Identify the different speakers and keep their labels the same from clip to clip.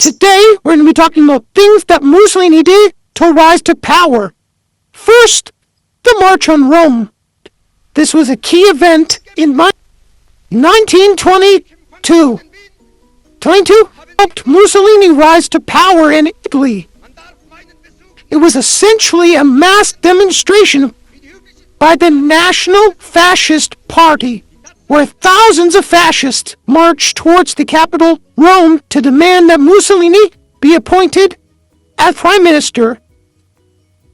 Speaker 1: Today, we're going to be talking about things that Mussolini did to rise to power. First, the March on Rome. This was a key event in 1922. 22 helped Mussolini rise to power in Italy. It was essentially a mass demonstration by the National Fascist Party, where thousands of fascists marched towards the capital, Rome, to demand that Mussolini be appointed as prime minister.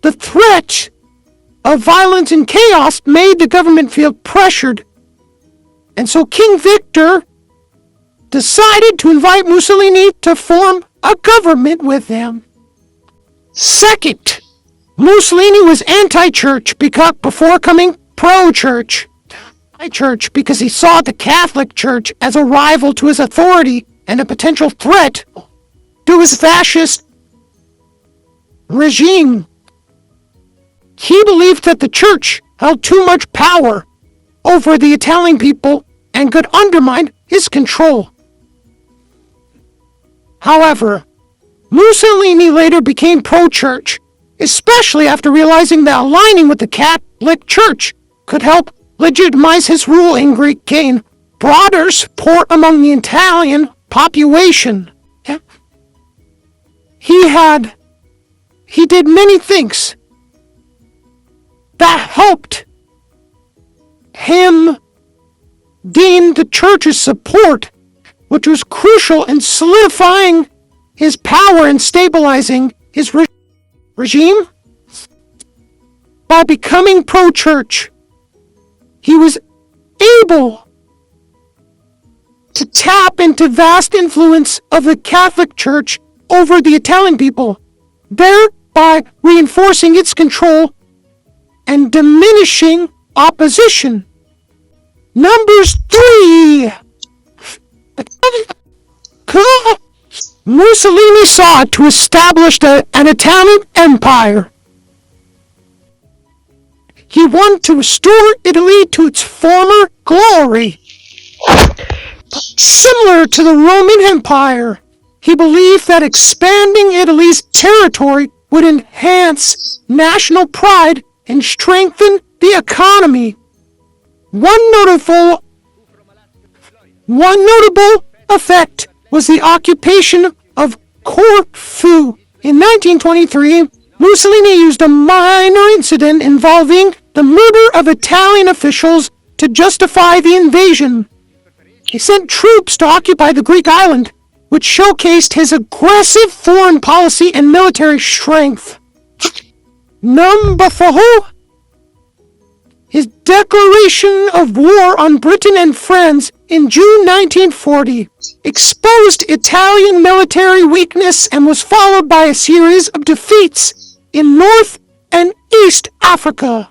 Speaker 1: The threat of violence and chaos made the government feel pressured, and so King Victor decided to invite Mussolini to form a government with him. Second, Mussolini was anti-church before becoming pro-church. Church because he saw the Catholic Church as a rival to his authority and a potential threat to his fascist regime. He believed that the church held too much power over the Italian people and could undermine his control. However, Mussolini later became pro-church, especially after realizing that aligning with the Catholic Church could help legitimize his rule and gain broader support among the Italian population. He did many things that helped him gain the church's support, which was crucial in solidifying his power and stabilizing his regime. By becoming pro-church, he was able to tap into vast influence of the Catholic Church over the Italian people, thereby reinforcing its control and diminishing opposition. Number 3. Mussolini sought to establish an Italian empire. He wanted to restore Italy to its former glory. Similar to the Roman Empire, he believed that expanding Italy's territory would enhance national pride and strengthen the economy. One notable effect was the occupation of Corfu. In 1923, Mussolini used a minor incident involving the murder of Italian officials to justify the invasion. He sent troops to occupy the Greek island, which showcased his aggressive foreign policy and military strength. Number 4. His declaration of war on Britain and France in June 1940 exposed Italian military weakness and was followed by a series of defeats in North and East Africa.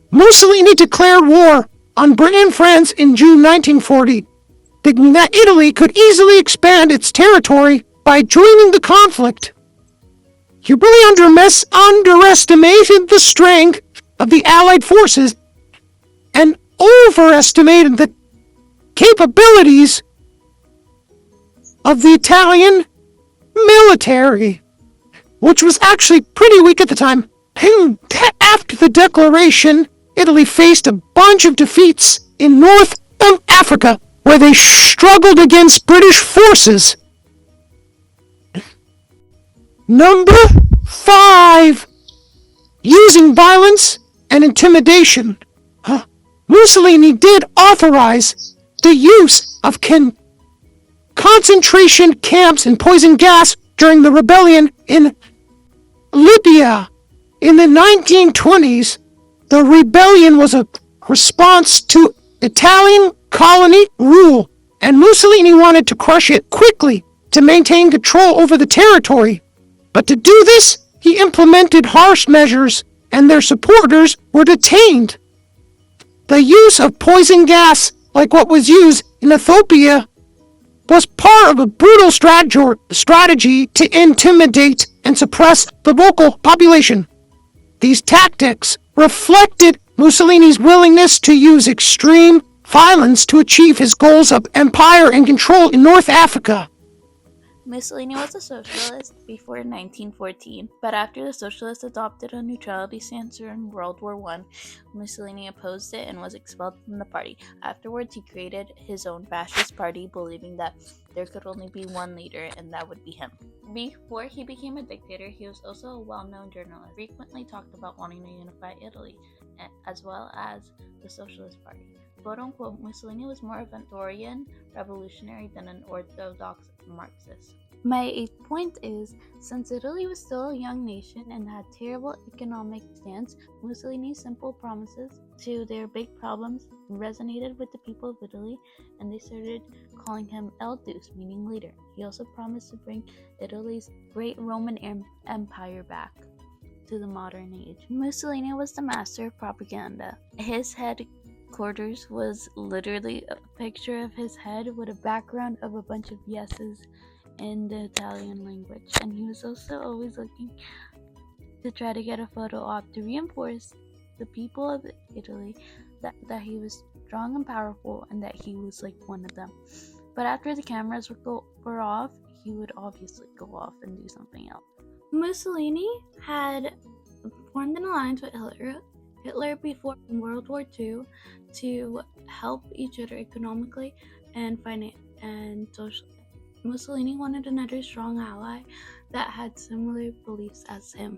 Speaker 1: Mussolini declared war on Britain and France in June 1940, thinking that Italy could easily expand its territory by joining the conflict. He really underestimated the strength of the Allied forces and overestimated the capabilities of the Italian military, which was actually pretty weak at the time. After the declaration, Italy faced a bunch of defeats in North Africa, where they struggled against British forces. Number 5. Using violence and intimidation. Mussolini did authorize the use of concentration camps and poison gas during the rebellion in Libya. In the 1920s, the rebellion was a response to Italian colony rule, and Mussolini wanted to crush it quickly to maintain control over the territory. But to do this, he implemented harsh measures, and their supporters were detained. The use of poison gas, like what was used in Ethiopia, was part of a brutal strategy to intimidate and suppress the local population. These tactics reflected Mussolini's willingness to use extreme violence to achieve his goals of empire and control in North Africa.
Speaker 2: Mussolini was a socialist before 1914, but after the socialists adopted a neutrality stance during World War I, Mussolini opposed it and was expelled from the party. Afterwards, he created his own fascist party, believing that there could only be one leader, and that would be him. Before he became a dictator, he was also a well-known journalist, frequently talked about wanting to unify Italy, as well as the Socialist Party. Quote-unquote, Mussolini was more of an historian revolutionary than an orthodox Marxist. My eighth point is, since Italy was still a young nation and had terrible economic stance, Mussolini's simple promises to their big problems resonated with the people of Italy, and they started calling him El Duce, meaning leader. He also promised to bring Italy's great Roman Empire back to the modern age. Mussolini was the master of propaganda. His headquarters was literally a picture of his head with a background of a bunch of yeses in the Italian language, and he was also always looking to try to get a photo op to reinforce the people of Italy that he was strong and powerful and that he was like one of them. But after the cameras were off, he would obviously go off and do something else. Mussolini had formed an alliance with Hitler before World War II to help each other economically and socially. Mussolini wanted another strong ally that had similar beliefs as him.